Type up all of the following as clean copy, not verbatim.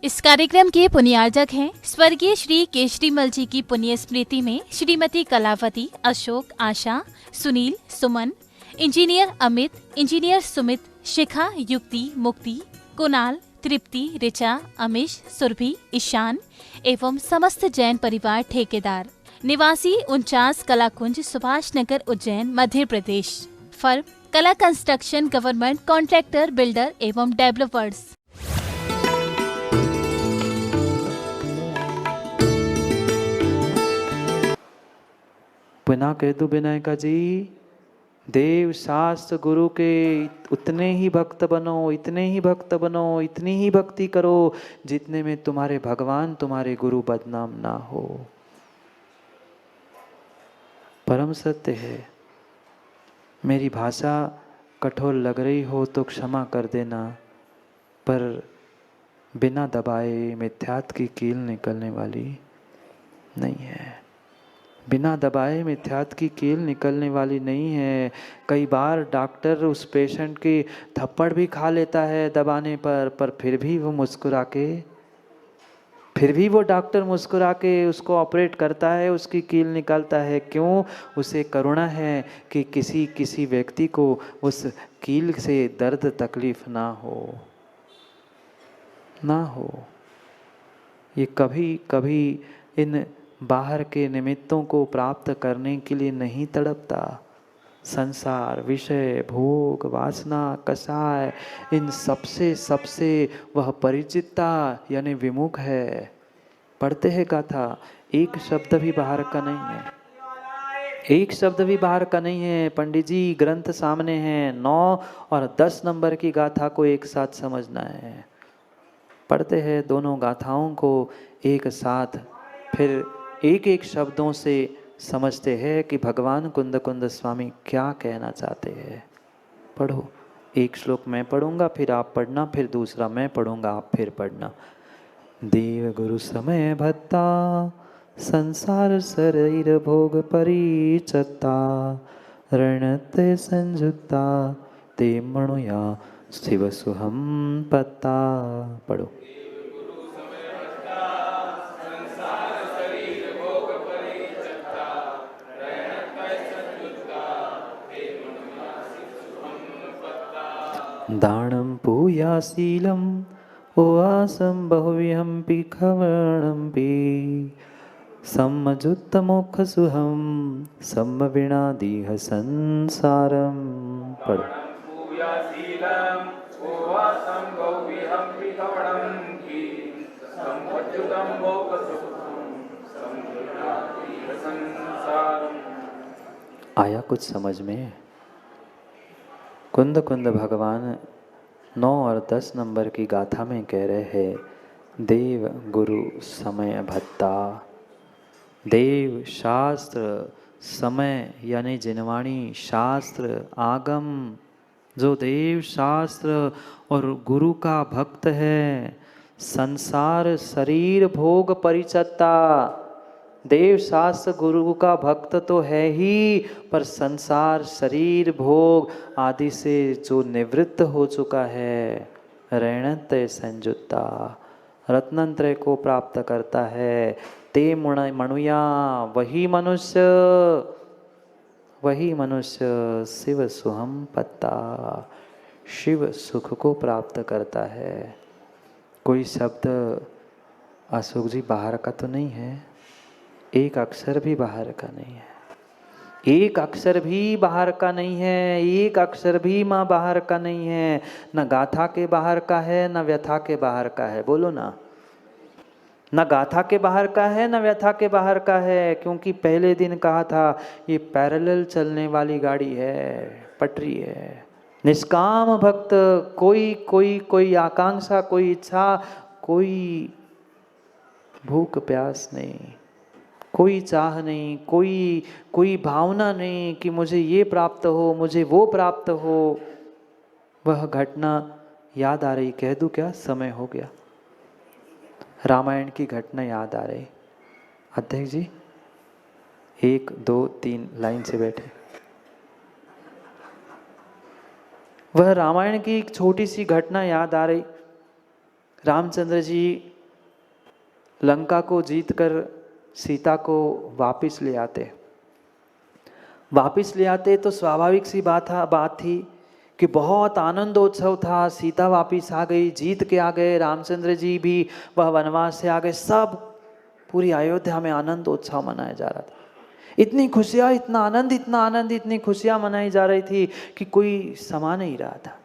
इस कार्यक्रम के पुण्यार्जक हैं स्वर्गीय श्री केशरीमल जी की पुण्य स्मृति में श्रीमती कलावती, अशोक, आशा, सुनील, सुमन, इंजीनियर अमित, इंजीनियर सुमित, शिखा, युक्ति, मुक्ति, कुणाल, तृप्ति, ऋचा, अमिश, सुरभि, ईशान एवं समस्त जैन परिवार ठेकेदार, निवासी 49 कलाकुंज, सुभाष नगर, उज्जैन, मध्य प्रदेश। फर्म कला कंस्ट्रक्शन गवर्नमेंट कॉन्ट्रैक्टर, बिल्डर एवं डेवलपर्स। पुनः कह दो विनायका जी, देव शास्त्र गुरु के उतने ही भक्त बनो, इतने ही भक्त बनो, इतनी ही भक्ति करो जितने में तुम्हारे भगवान, तुम्हारे गुरु बदनाम ना हो। परम सत्य है। मेरी भाषा कठोर लग रही हो तो क्षमा कर देना, पर बिना दबाए मिथ्यात्व की कील निकलने वाली नहीं है। बिना दबाए मिथ्यात्व की कील निकलने वाली नहीं है। कई बार डॉक्टर उस पेशेंट की थप्पड़ भी खा लेता है दबाने पर फिर भी वो डॉक्टर मुस्कुरा के उसको ऑपरेट करता है, उसकी कील निकालता है। क्यों? उसे करुणा है कि किसी व्यक्ति को उस कील से दर्द तकलीफ ना हो। ये कभी कभी इन बाहर के निमित्तों को प्राप्त करने के लिए नहीं तड़पता। संसार, विषय, भोग, वासना, कषाय, इन सबसे वह परिचितता यानी विमुख है। पढ़ते हैं गाथा, एक शब्द भी बाहर का नहीं है, एक शब्द भी बाहर का नहीं है। पंडित जी ग्रंथ सामने हैं, 9 और 10 नंबर की गाथा को एक साथ समझना है। पढ़ते हैं दोनों गाथाओं को एक साथ, फिर एक एक शब्दों से समझते हैं कि भगवान कुंद कुंद स्वामी क्या कहना चाहते हैं। पढ़ो, एक श्लोक मैं पढ़ूंगा, फिर आप पढ़ना, फिर दूसरा मैं पढ़ूंगा, आप फिर पढ़ना। देव गुरु समय भत्ता, संसार शरीर भोग परिचत्ता, रणते संयुक्ता, ते मणुया शिव सुहम पत्ता। पढ़ो। दानं पूयाशीलं ओआसं बहुविहंपि खवर्णंपि सम्मजुत्तमोक्षसुहं सम्मविणादिह संसारं। पढ़ो। आया कुछ समझ में? कुंद कुंद भगवान 9 और 10 नंबर की गाथा में कह रहे हैं, देव गुरु समय भत्ता। देव शास्त्र, समय यानी जिनवाणी, शास्त्र आगम, जो देव शास्त्र और गुरु का भक्त है। संसार शरीर भोग परिचत्ता, देव शास्त्र गुरु का भक्त तो है ही, पर संसार शरीर भोग आदि से जो निवृत्त हो चुका है। ऋणते संयुक्ता, रत्नत्रय को प्राप्त करता है। ते मणुया, वही मनुष्य शिव सुहम पत्ता, शिव सुख को प्राप्त करता है। कोई शब्द अशोक जी बाहर का तो नहीं है, एक अक्षर भी बाहर का नहीं है, एक अक्षर भी बाहर का नहीं है, एक अक्षर भी माँ बाहर का नहीं है। न गाथा के बाहर का है, न व्यथा के बाहर का है। बोलो ना, न गाथा के बाहर का है, न व्यथा के बाहर का है। क्योंकि पहले दिन कहा था ये पैरेलल चलने वाली गाड़ी है, पटरी है। निष्काम भक्त, कोई आकांक्षा, कोई इच्छा, कोई भूख प्यास नहीं, कोई चाह नहीं, कोई भावना नहीं कि मुझे ये प्राप्त हो, मुझे वो प्राप्त हो। वह घटना याद आ रही, कह दूं क्या? समय हो गया। रामायण की घटना याद आ रही। अध्यक्ष जी 1 2 3 लाइन से बैठे। वह रामायण की एक छोटी सी घटना याद आ रही। रामचंद्र जी लंका को जीतकर सीता को वापस ले आते। वापस ले आते तो स्वाभाविक सी बात थी कि बहुत आनंदोत्सव था। सीता वापस आ गई, जीत के आ गए, रामचंद्र जी भी वह वनवास से आ गए, सब पूरी अयोध्या में आनंदोत्सव मनाया जा रहा था। इतनी खुशियाँ, इतना आनंद, इतनी खुशियाँ मनाई जा रही थी कि कोई समा नहीं रहा था।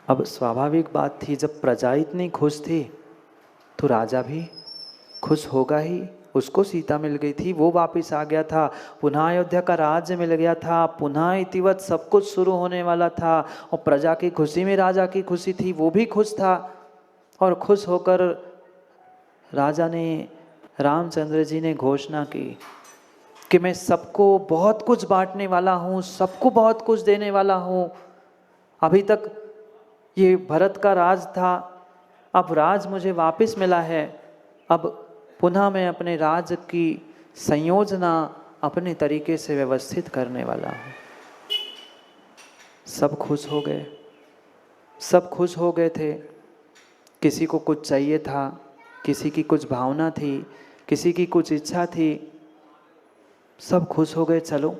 अब स्वाभाविक बात थी, जब प्रजा इतनी खुश थी तो राजा भी खुश होगा ही। उसको सीता मिल गई थी, वो वापस आ गया था, पुनः अयोध्या का राज्य मिल गया था, पुनः इतिवत सब कुछ शुरू होने वाला था। और प्रजा की खुशी में राजा की खुशी थी, वो भी खुश था। और खुश होकर राजा ने, रामचंद्र जी ने घोषणा की कि मैं सबको बहुत कुछ बांटने वाला हूँ, सबको बहुत कुछ देने वाला हूँ। अभी तक ये भरत का राज था, अब राज मुझे वापस मिला है। अब पुनः मैं अपने राज्य की संयोजना अपने तरीके से व्यवस्थित करने वाला हूँ। सब खुश हो गए, सब खुश हो गए थे। किसी को कुछ चाहिए था, किसी की कुछ भावना थी, किसी की कुछ इच्छा थी, सब खुश हो गए। चलो,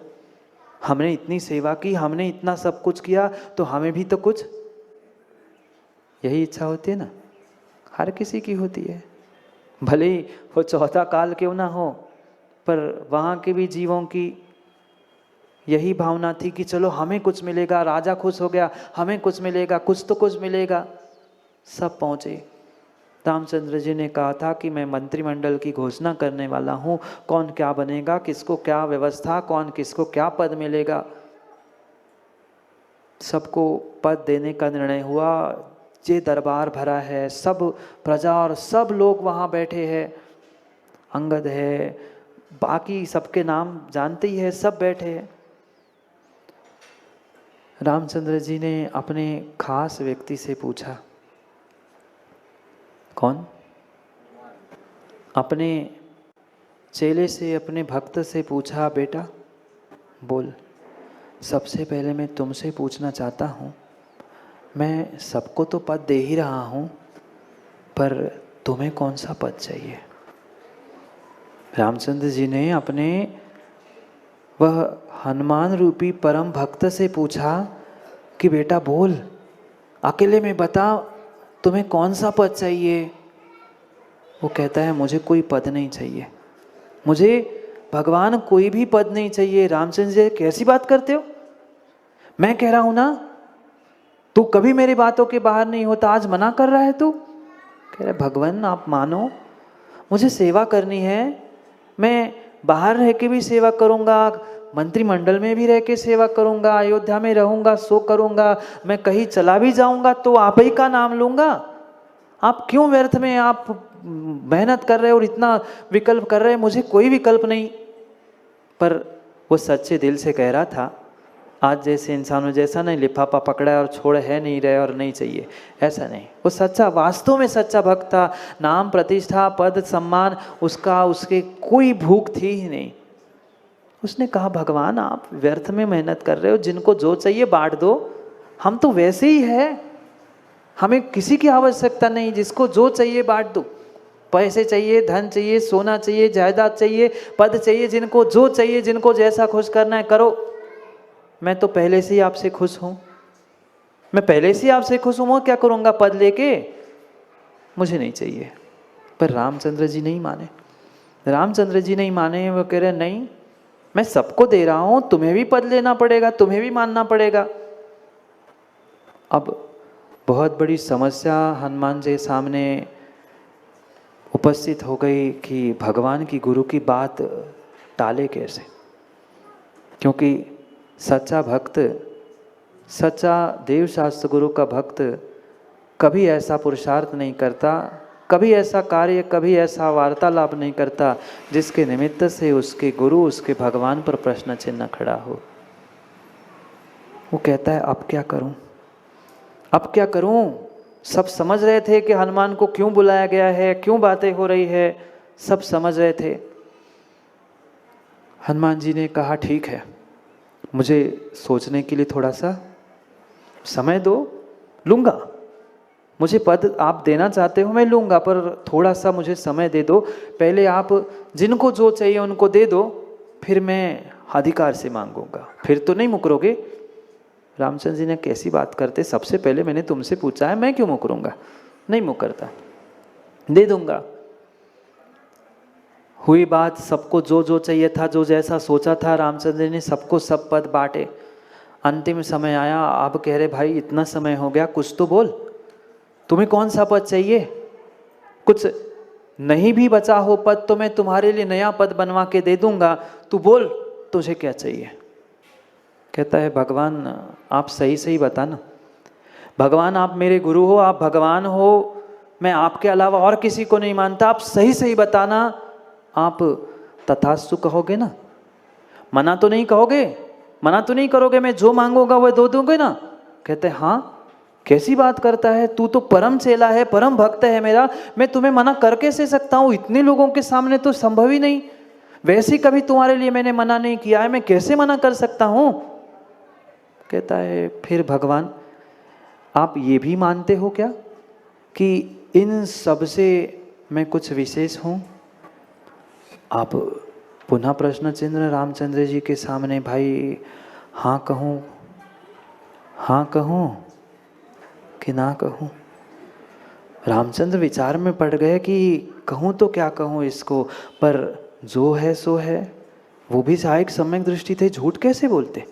हमने इतनी सेवा की, हमने इतना सब कुछ किया, तो हमें भी तो कुछ, यही इच्छा होती है ना, हर किसी की होती है। भले ही वो चौथा काल क्यों ना हो, पर वहाँ के भी जीवों की यही भावना थी कि चलो हमें कुछ मिलेगा, राजा खुश हो गया, हमें कुछ मिलेगा, कुछ तो कुछ मिलेगा। सब पहुँचे। रामचंद्र जी ने कहा था कि मैं मंत्रिमंडल की घोषणा करने वाला हूँ, कौन क्या बनेगा, किसको क्या व्यवस्था, कौन किसको क्या पद मिलेगा। सबको पद देने का निर्णय हुआ। ये दरबार भरा है, सब प्रजा और सब लोग वहाँ बैठे हैं। अंगद है, बाकी सबके नाम जानते ही है, सब बैठे हैं। रामचंद्र जी ने अपने खास व्यक्ति से पूछा, कौन? अपने चेले से, अपने भक्त से पूछा, बेटा बोल, सबसे पहले मैं तुमसे पूछना चाहता हूँ, मैं सबको तो पद दे ही रहा हूँ, पर तुम्हें कौन सा पद चाहिए? रामचंद्र जी ने अपने वह हनुमान रूपी परम भक्त से पूछा कि बेटा बोल, अकेले में बता, तुम्हें कौन सा पद चाहिए? वो कहता है, मुझे कोई पद नहीं चाहिए, मुझे भगवान कोई भी पद नहीं चाहिए। रामचंद्र जी, कैसी बात करते हो? मैं कह रहा हूं ना, तू कभी मेरी बातों के बाहर नहीं होता, आज मना कर रहा है तू? कह रहा, भगवान आप मानो, मुझे सेवा करनी है, मैं बाहर रह के भी सेवा करूंगा, मंत्रिमंडल में भी रह के सेवा करूंगा, अयोध्या में रहूंगा सो करूंगा, मैं कहीं चला भी जाऊंगा तो आप ही का नाम लूंगा। आप क्यों व्यर्थ में आप मेहनत कर रहे हो और इतना विकल्प कर रहे हैं? मुझे कोई विकल्प नहीं। पर वो सच्चे दिल से कह रहा था, आज जैसे इंसानों जैसा नहीं लिफाफा पकड़ा है और छोड़ है नहीं रहे और नहीं चाहिए, ऐसा नहीं। वो सच्चा, वास्तव में सच्चा भक्त था। नाम, प्रतिष्ठा, पद, सम्मान, उसके कोई भूख थी ही नहीं। उसने कहा, भगवान आप व्यर्थ में मेहनत कर रहे हो, जिनको जो चाहिए बांट दो, हम तो वैसे ही है, हमें किसी की आवश्यकता नहीं, जिसको जो चाहिए बांट दो। पैसे चाहिए, धन चाहिए, सोना चाहिए, जायदाद चाहिए, पद चाहिए, जिनको जो चाहिए, जिनको जैसा खुश करना है करो। मैं तो पहले से ही आपसे खुश हूँ, मैं पहले से ही आपसे खुश हूँ, मैं क्या करूँगा पद लेके? मुझे नहीं चाहिए। पर रामचंद्र जी नहीं माने, रामचंद्र जी नहीं माने। वो कह रहे, नहीं, मैं सबको दे रहा हूँ, तुम्हें भी पद लेना पड़ेगा, तुम्हें भी मानना पड़ेगा। अब बहुत बड़ी समस्या हनुमान जी सामने उपस्थित हो गई कि भगवान की, गुरु की बात टाले कैसे? क्योंकि सच्चा भक्त, सच्चा देव शास्त्र गुरु का भक्त कभी ऐसा पुरुषार्थ नहीं करता, कभी ऐसा कार्य, कभी ऐसा वार्तालाप नहीं करता जिसके निमित्त से उसके गुरु, उसके भगवान पर प्रश्न चिन्ह खड़ा हो। वो कहता है, अब क्या करूं, अब क्या करूं? सब समझ रहे थे कि हनुमान को क्यों बुलाया गया है, क्यों बातें हो रही है, सब समझ रहे थे। हनुमान जी ने कहा, ठीक है, मुझे सोचने के लिए थोड़ा सा समय दो, लूँगा, मुझे पद आप देना चाहते हो मैं लूँगा, पर थोड़ा सा मुझे समय दे दो, पहले आप जिनको जो चाहिए उनको दे दो, फिर मैं अधिकार से मांगूंगा, फिर तो नहीं मुकरोगे। रामचंद्र जी ने कैसी बात करते, सबसे पहले मैंने तुमसे पूछा है, मैं क्यों मुकरूंगा, नहीं मुकरता, दे दूंगा। हुई बात, सबको जो जो चाहिए था, जो जैसा सोचा था, रामचंद्र जी ने सबको सब पद बांटे। अंतिम समय आया, अब कह रहे भाई इतना समय हो गया, कुछ तो बोल, तुम्हें कौन सा पद चाहिए, कुछ नहीं भी बचा हो पद तो मैं तुम्हारे लिए नया पद बनवा के दे दूंगा, तू बोल तुझे क्या चाहिए। कहता है भगवान आप सही सही बताना, भगवान आप मेरे गुरु हो, आप भगवान हो, मैं आपके अलावा और किसी को नहीं मानता, आप सही सही बताना। आप तथास्तु कहोगे ना, मना तो नहीं कहोगे, मना तो नहीं करोगे, मैं जो मांगूंगा वो दो दोगे ना। कहते हाँ, कैसी बात करता है, तू तो परम चेला है, परम भक्त है मेरा, मैं तुम्हें मना कर कैसे सकता हूँ, इतने लोगों के सामने तो संभव ही नहीं, वैसे कभी तुम्हारे लिए मैंने मना नहीं किया है, मैं कैसे मना कर सकता हूँ। कहता है फिर भगवान आप ये भी मानते हो क्या कि इन सब से मैं कुछ विशेष हूँ। आप पुनः प्रश्न चिन्ह रामचंद्र जी के सामने, भाई हाँ कहूँ, हाँ कहूँ कि ना कहूँ। रामचंद्र विचार में पड़ गए कि कहूँ तो क्या कहूँ इसको, पर जो है सो है। वो भी सहायक सम्यक दृष्टि थे, झूठ कैसे बोलते,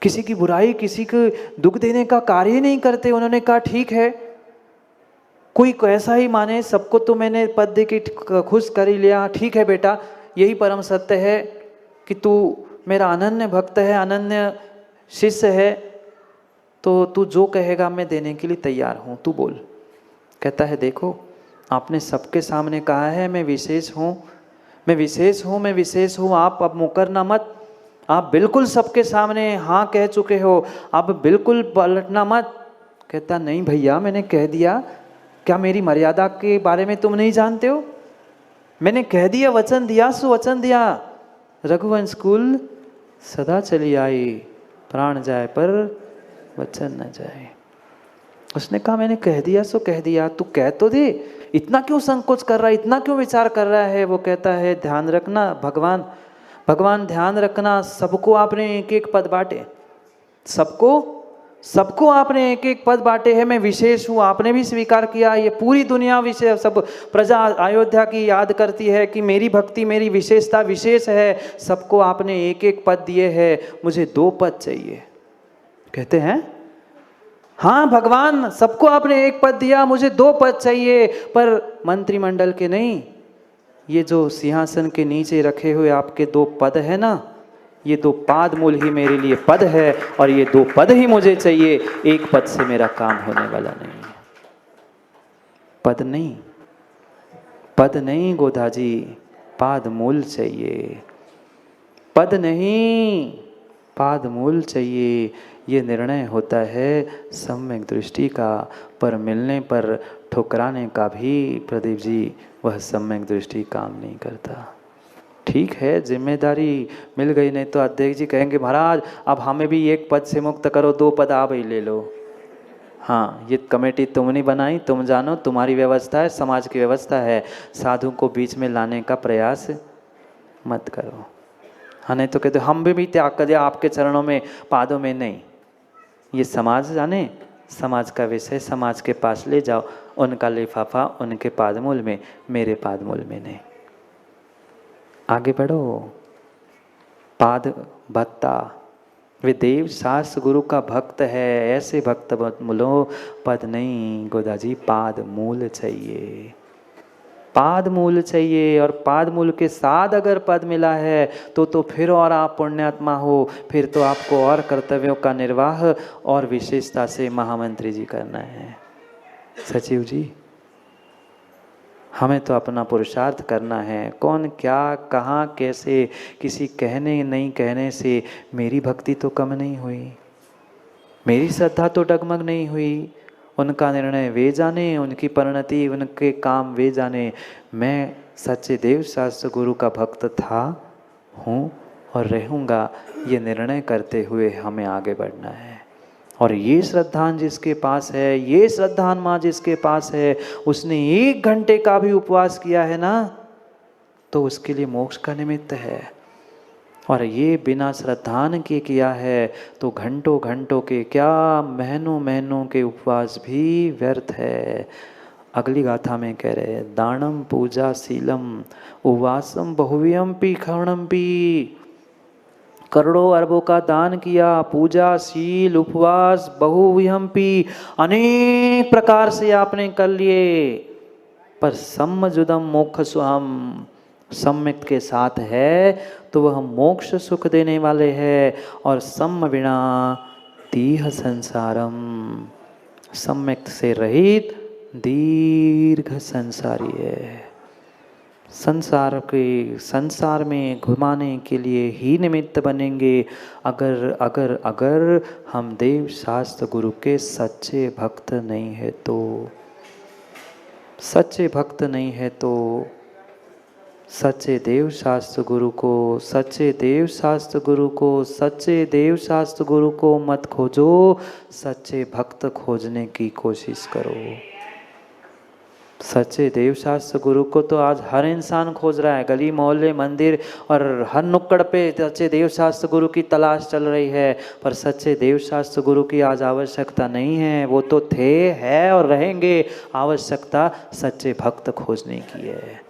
किसी की बुराई, किसी को दुख देने का कार्य नहीं करते। उन्होंने कहा ठीक है, कोई ऐसा ही माने, सबको तो मैंने पद दे के खुश कर ही लिया, ठीक है बेटा, यही परम सत्य है कि तू मेरा अनन्य भक्त है, अनन्य शिष्य है, तो तू जो कहेगा मैं देने के लिए तैयार हूँ, तू बोल। कहता है देखो आपने सबके सामने कहा है मैं विशेष हूँ, मैं विशेष हूँ, मैं विशेष हूँ, आप अब मुकरना मत, आप बिल्कुल सबके सामने हाँ कह चुके हो, आप बिल्कुल पलटना मत। कहता नहीं भैया मैंने कह दिया, क्या मेरी मर्यादा के बारे में तुम नहीं जानते हो, मैंने कह दिया, वचन दिया सो वचन दिया। रघुवंश कुल सदा चली आई, प्राण जाए पर वचन न जाए। उसने कहा मैंने कह दिया सो कह दिया, तू कह तो दे, इतना क्यों संकोच कर रहा है, इतना क्यों विचार कर रहा है। वो कहता है ध्यान रखना भगवान, भगवान ध्यान रखना, सबको आपने एक एक पद बांटे, सबको आपने एक एक पद बांटे हैं, मैं विशेष हूँ, आपने भी स्वीकार किया। ये पूरी दुनिया विशेष, सब प्रजा अयोध्या की याद करती है कि मेरी भक्ति, मेरी विशेषता विशेष है, सबको आपने एक एक पद दिए हैं, मुझे 2 पद चाहिए। कहते हैं हाँ भगवान, सबको आपने एक पद दिया, मुझे 2 पद चाहिए, पर मंत्रिमंडल के नहीं, ये जो सिंहासन के नीचे रखे हुए आपके 2 पद है ना, ये 2 पाद मूल ही मेरे लिए पद है, और ये 2 पद ही मुझे चाहिए, एक पद से मेरा काम होने वाला नहीं है। पद नहीं गोधा जी, पाद मूल चाहिए, पद नहीं पाद मूल चाहिए। ये निर्णय होता है सम्यक दृष्टि का, पर मिलने पर ठुकराने का भी प्रदीप जी वह सम्यक दृष्टि काम नहीं करता। ठीक है जिम्मेदारी मिल गई, नहीं तो अध्यक्ष जी कहेंगे महाराज अब हमें भी 1 पद से मुक्त करो, 2 पद आप ही ले लो। हाँ ये कमेटी तुमने बनाई, तुम जानो, तुम्हारी व्यवस्था है, समाज की व्यवस्था है, साधु को बीच में लाने का प्रयास मत करो। हाँ नहीं तो कहते हम भी त्याग कर दिया आपके चरणों में, पादों में नहीं, ये समाज जाने, समाज का विषय समाज के पास ले जाओ, उनका लिफाफा उनके पादमूल में, मेरे पादमूल में नहीं। आगे बढ़ो। पाद भत्ता, वे देव शास्त्र गुरु का भक्त है, ऐसे भक्त मूलो पद नहीं गोदा जी, पाद मूल चाहिए, पाद मूल चाहिए। और पाद मूल के साथ अगर पद मिला है तो फिर और आप पुण्यात्मा हो, फिर तो आपको और कर्तव्यों का निर्वाह और विशेषता से महामंत्री जी करना है। सचिव जी हमें तो अपना पुरुषार्थ करना है, कौन क्या कहाँ कैसे, किसी कहने नहीं कहने से मेरी भक्ति तो कम नहीं हुई, मेरी श्रद्धा तो डगमग नहीं हुई। उनका निर्णय वे जाने, उनकी परिणति, उनके काम वे जाने। मैं सच्चे देव शास्त्र गुरु का भक्त था, हूँ और रहूँगा, ये निर्णय करते हुए हमें आगे बढ़ना है। और ये श्रद्धान जिसके पास है, ये श्रद्धान माँ जिसके पास है, उसने 1 घंटे का भी उपवास किया है ना, तो उसके लिए मोक्ष का निमित्त है। और ये बिना श्रद्धान के किया है तो घंटों घंटों के क्या, महीनों महीनों के उपवास भी व्यर्थ है। अगली गाथा में कह रहे हैं, दानम पूजा शीलम उपवासम बहुव्यमपि खरणमपि। करोड़ों अरबों का दान किया, पूजा शील उपवास बहुव्यमपि, अनेक प्रकार से आपने कर लिए, पर सम्मजुदम मोक्ष सुहम, सम्यक के साथ है तो वह मोक्ष सुख देने वाले है। और सम्म विना दीह संसारम, सम्यक से रहित दीर्घ संसारी है। संसार में घुमाने के लिए ही निमित्त बनेंगे अगर हम देव शास्त्र गुरु के सच्चे भक्त नहीं है तो। सच्चे भक्त नहीं है तो सच्चे देव शास्त्र गुरु को मत खोजो, सच्चे भक्त खोजने की कोशिश करो। सच्चे देव शास्त्र गुरु को तो आज हर इंसान खोज रहा है, गली मोहल्ले मंदिर और हर नुक्कड़ पे सच्चे देव शास्त्र गुरु की तलाश चल रही है। पर सच्चे देव शास्त्र गुरु की आज आवश्यकता नहीं है, वो तो थे, है और रहेंगे। आवश्यकता सच्चे भक्त खोजने की है।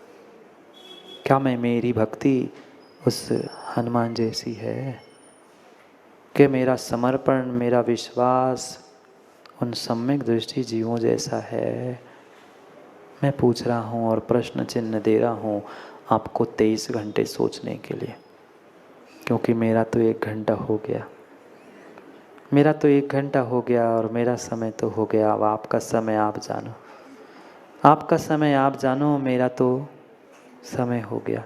क्या मेरी भक्ति उस हनुमान जैसी है कि मेरा समर्पण, मेरा विश्वास उन सम्यक दृष्टि जीवों जैसा है? मैं पूछ रहा हूँ और प्रश्न चिन्ह दे रहा हूँ आपको 23 घंटे सोचने के लिए, क्योंकि मेरा तो 1 घंटा हो गया। मेरा तो 1 घंटा हो गया और मेरा समय तो हो गया। अब आपका समय आप जानो, आपका समय आप जानो, मेरा तो समय हो गया।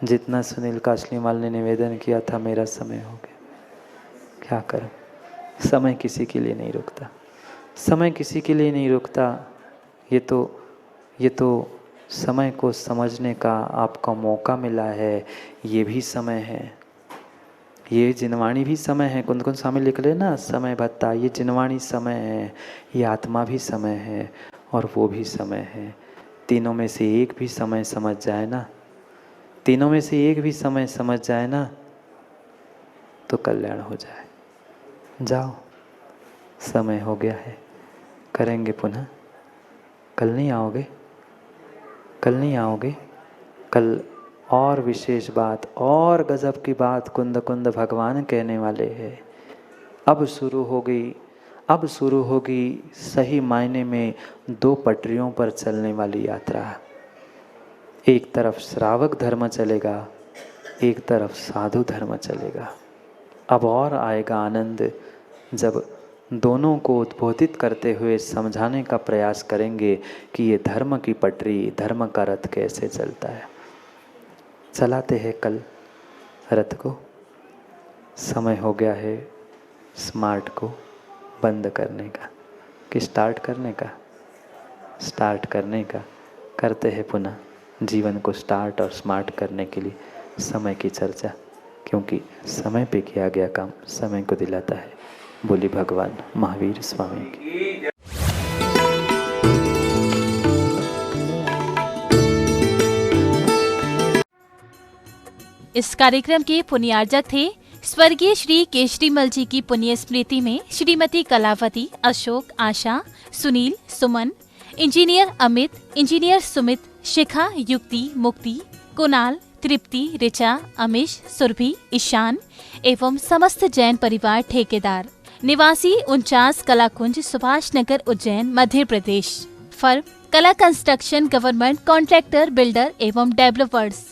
जितना सुनील कासलीवाल ने निवेदन किया था, मेरा समय हो गया। क्या करूं? समय किसी के लिए नहीं रुकता, समय किसी के लिए नहीं रुकता। ये तो समय को समझने का आपका मौका मिला है। ये भी समय है, ये जिनवाणी भी समय है। कुंद स्वामी लिख ले ना, समय भत्ता, ये जिनवाणी समय है, ये आत्मा भी समय है और वो भी समय है। तीनों में से एक भी समय समझ जाए ना, तीनों में से एक भी समय समझ जाए ना, तो कल्याण हो जाए। जाओ, समय हो गया है, करेंगे पुनः। कल नहीं आओगे? कल नहीं आओगे? कल और विशेष बात और गजब की बात कुंद भगवान कहने वाले हैं। अब शुरू होगी सही मायने में 2 पटरियों पर चलने वाली यात्रा। एक तरफ श्रावक धर्म चलेगा, एक तरफ साधु धर्म चलेगा। अब और आएगा आनंद जब दोनों को उद्बोधित करते हुए समझाने का प्रयास करेंगे कि ये धर्म की पटरी, धर्म का रथ कैसे चलता है। चलाते हैं कल रथ को। समय हो गया है स्मार्ट को बंद करने का कि स्टार्ट करने का। स्टार्ट करने का करते हैं पुनः जीवन को स्टार्ट और स्मार्ट करने के लिए समय की चर्चा, क्योंकि समय पे किया गया काम समय को दिलाता है। बोली भगवान महावीर स्वामी की। इस कार्यक्रम के पुण्यार्जक थे स्वर्गीय श्री केशरीमल जी की पुण्य स्मृति में श्रीमती कलावती, अशोक, आशा, सुनील, सुमन, इंजीनियर अमित, इंजीनियर सुमित, शिखा, युक्ति, मुक्ति, कुणाल, तृप्ति, ऋचा, अमिश, सुरभि, ईशान एवं समस्त जैन परिवार ठेकेदार, निवासी 49 कलाकुंज, सुभाष नगर, उज्जैन, मध्य प्रदेश। फर्म कला कंस्ट्रक्शन, गवर्नमेंट कॉन्ट्रैक्टर, बिल्डर एवं डेवलपर्स।